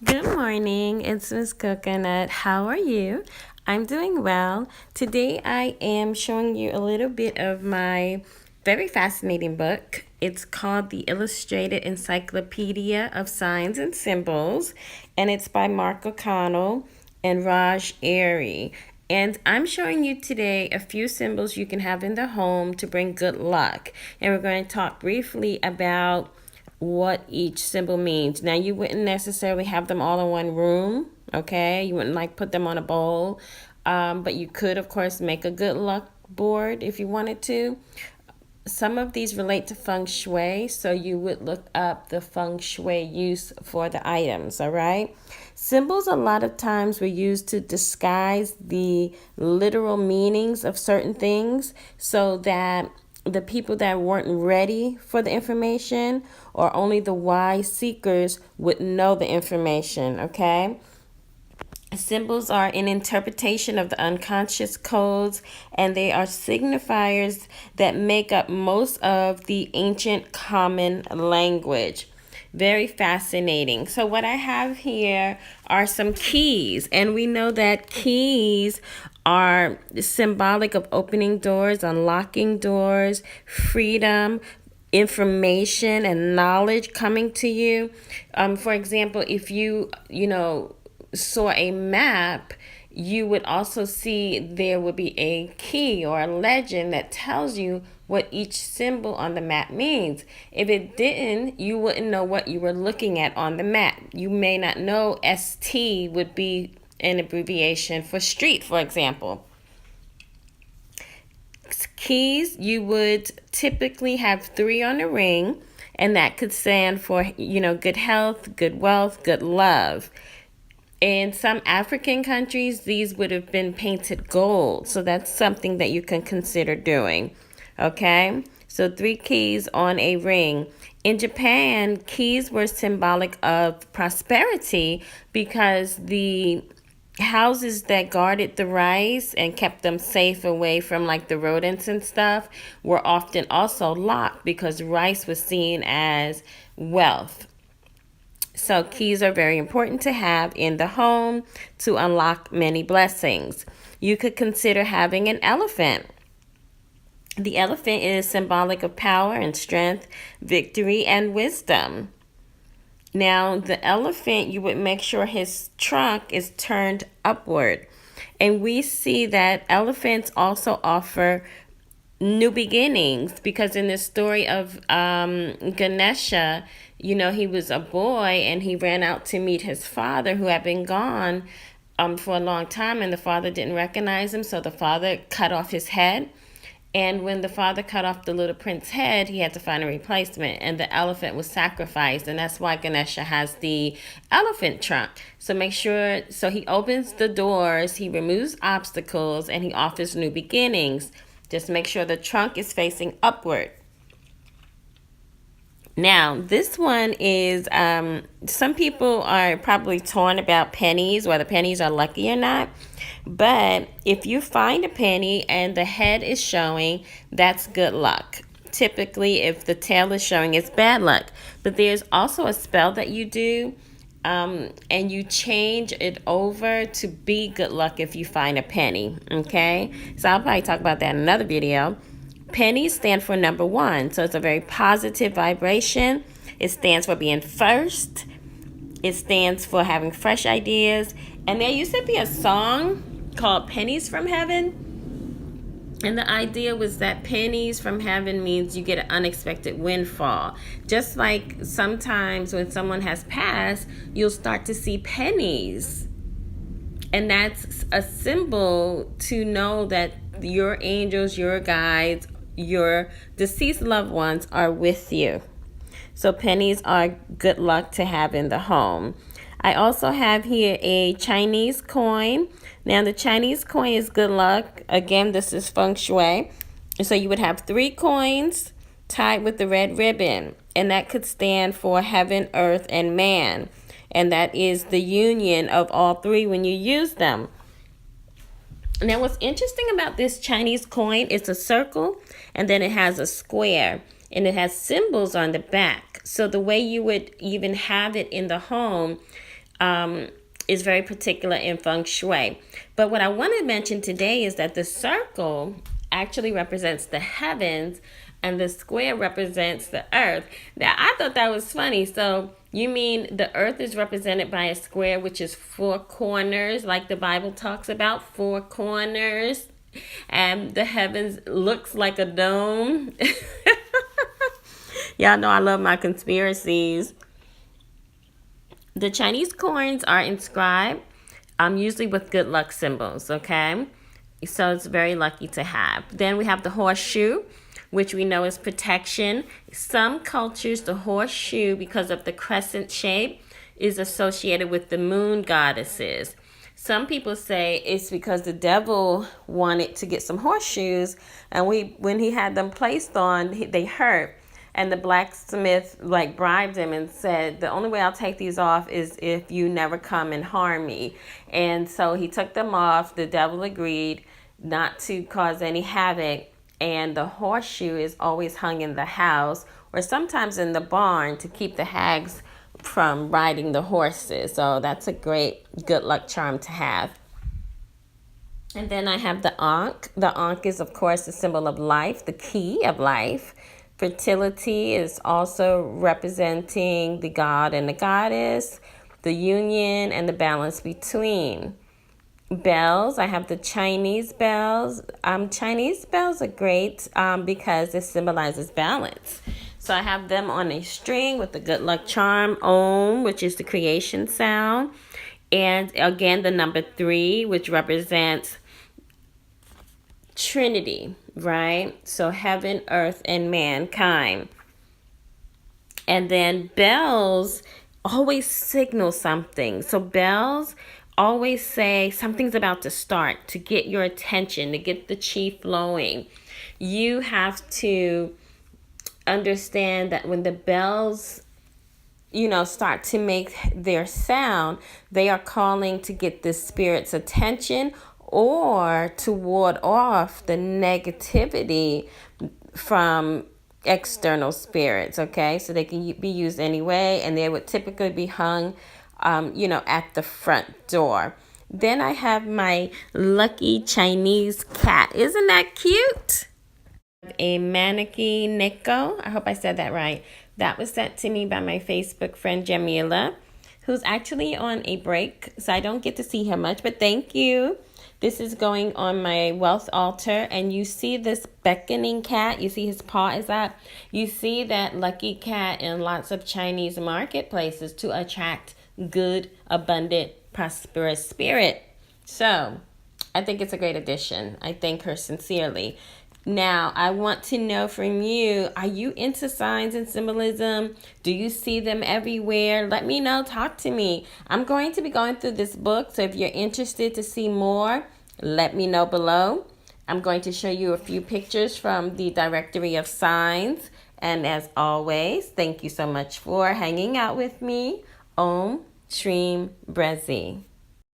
Good morning, it's Miss Coconut. How are you? I'm doing well. Today I am showing you a little bit of my very fascinating book. It's called The Illustrated Encyclopedia of Signs and Symbols, and it's by Mark Occonnel and Raj Airy. And I'm showing you today a few symbols you can have in the home to bring good luck. And we're going to talk briefly about what each symbol means. Now, you wouldn't necessarily have them all in one room, okay? You wouldn't like put them on a bowl, but you could, of course, make a good luck board if you wanted to. Some of these relate to feng shui, so you would look up the feng shui use for the items, all right? Symbols a lot of times were used to disguise the literal meanings of certain things so that the people that weren't ready for the information or only the wise seekers would know the information, okay? Symbols are an interpretation of the unconscious codes, and they are signifiers that make up most of the ancient common language. Very fascinating. So, what I have here are some keys, and we know that keys are symbolic of opening doors, unlocking doors, freedom, information, and knowledge coming to you. For example, if you saw a map, you would also see there would be a key or a legend that tells you what each symbol on the map means. If it didn't, you wouldn't know what you were looking at on the map. You may not know ST would be an abbreviation for street, for example. Keys, you would typically have 3 on the ring, and that could stand for, good health, good wealth, good love. In some African countries, these would have been painted gold. So that's something that you can consider doing. Okay? So 3 keys on a ring. In Japan, keys were symbolic of prosperity because the houses that guarded the rice and kept them safe away from like the rodents and stuff were often also locked because rice was seen as wealth. So keys are very important to have in the home to unlock many blessings. You could consider having an elephant. The elephant is symbolic of power and strength, victory, and wisdom. Now, the elephant, you would make sure his trunk is turned upward. And we see that elephants also offer new beginnings because in the story of Ganesha, he was a boy and he ran out to meet his father who had been gone for a long time, and the father didn't recognize him, so the father cut off his head. And when the father cut off the little prince's head, he had to find a replacement, and the elephant was sacrificed, and that's why Ganesha has the elephant trunk. So make sure, so he opens the doors, he removes obstacles, and he offers new beginnings. Just make sure the trunk is facing upward. Now, this one is, some people are probably torn about pennies, whether pennies are lucky or not. But if you find a penny and the head is showing, that's good luck. Typically, if the tail is showing, it's bad luck. But there's also a spell that you do, and you change it over to be good luck if you find a penny, okay? So I'll probably talk about that in another video. Pennies stand for number 1, so it's a very positive vibration. It stands for being first. It stands for having fresh ideas. And there used to be a song called Pennies from Heaven. And the idea was that pennies from heaven means you get an unexpected windfall. Just like sometimes when someone has passed, you'll start to see pennies. And that's a symbol to know that your angels, your guides, your deceased loved ones are with you. So pennies are good luck to have in the home. I also have here a Chinese coin. Now the Chinese coin is good luck. Again, this is feng shui. So you would have 3 coins tied with the red ribbon, and that could stand for heaven, earth, and man. And that is the union of all 3 when you use them. Now, what's interesting about this Chinese coin, it's a circle, and then it has a square, and it has symbols on the back. So the way you would even have it in the home, is very particular in feng shui. But what I want to mention today is that the circle actually represents the heavens and the square represents the earth. Now, I thought that was funny. So, you mean the earth is represented by a square, which is four corners, like the Bible talks about, four corners, and the heavens looks like a dome. Y'all know I love my conspiracies. The Chinese coins are inscribed usually with good luck symbols, okay? So it's very lucky to have. Then we have the horseshoe, which we know is protection. Some cultures, the horseshoe, because of the crescent shape, is associated with the moon goddesses. Some people say it's because the devil wanted to get some horseshoes, and when he had them placed on, they hurt. And the blacksmith bribed him and said, the only way I'll take these off is if you never come and harm me. And so he took them off. The devil agreed not to cause any havoc. And the horseshoe is always hung in the house or sometimes in the barn to keep the hags from riding the horses. So that's a great good luck charm to have. And then I have the Ankh. The Ankh is, of course, the symbol of life, the key of life. Fertility is also representing the god and the goddess, the union and the balance between. Bells, I have the Chinese bells. Chinese bells are great because it symbolizes balance. So I have them on a string with the good luck charm, Om, which is the creation sound. And again, the number 3, which represents Trinity, right? So heaven, earth, and mankind. And then bells always signal something. So bells always say something's about to start, to get your attention, to get the chi flowing. You have to understand that when the bells start to make their sound, they are calling to get the spirit's attention or to ward off the negativity from external spirits, okay? So they can be used anyway, and they would typically be hung, at the front door. Then I have my lucky Chinese cat. Isn't that cute? A Maneki Neko. I hope I said that right. That was sent to me by my Facebook friend Jamila, who's actually on a break, so I don't get to see her much, but thank you. This is going on my wealth altar, and you see this beckoning cat. You see his paw is up. You see that lucky cat in lots of Chinese marketplaces to attract good, abundant, prosperous spirit. So I think it's a great addition. I thank her sincerely. Now, I want to know from you, are you into signs and symbolism? Do you see them everywhere? Let me know. Talk to me. I'm going to be going through this book, so if you're interested to see more, let me know below. I'm going to show you a few pictures from the Directory of Signs. And as always, thank you so much for hanging out with me. Om Shrim Brezi.